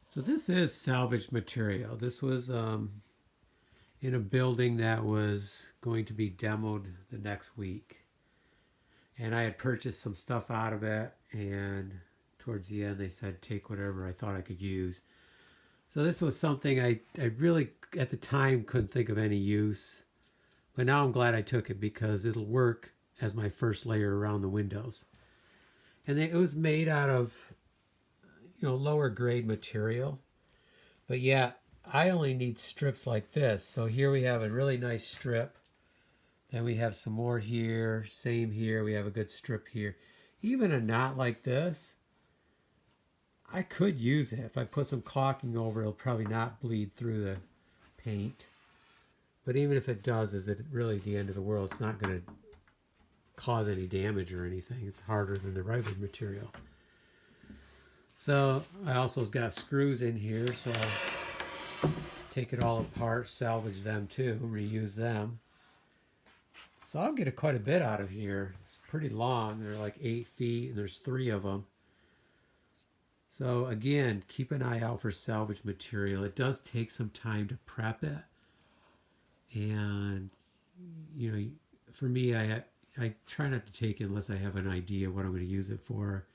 So this is salvaged material. This was in a building that was going to be demoed the next week. And I had purchased some stuff out of it, and towards the end they said take whatever I thought I could use. So this was something I really at the time couldn't think of any use. But now I'm glad I took it because it'll work as my first layer around the windows. And it was made out of, lower grade material. But yeah, I only need strips like this. So here we have a really nice strip. Then we have some more here. Same here. We have a good strip here. Even a knot like this, I could use it. If I put some caulking over it, it'll probably not bleed through the paint. But even if it does, is it really the end of the world? It's not going to cause any damage or anything. It's harder than the regular material. So I also got screws in here, so I'll take it all apart, salvage them too, reuse them. So I'll get quite a bit out of here. It's pretty long. They're like 8 feet, and there's 3 of them. So again, keep an eye out for salvage material. It does take some time to prep it. And, for me, I try not to take it unless I have an idea what I'm going to use it for.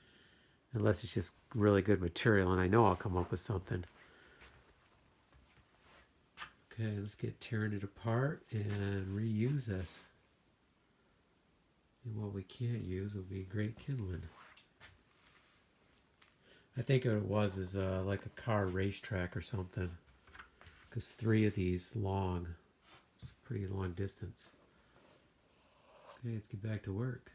Unless it's just really good material, and I know I'll come up with something. Okay, let's get tearing it apart and reuse this. And what we can't use will be great kindling. I think what it was is like a car racetrack or something. Because 3 of these long. It's a pretty long distance. Okay, let's get back to work.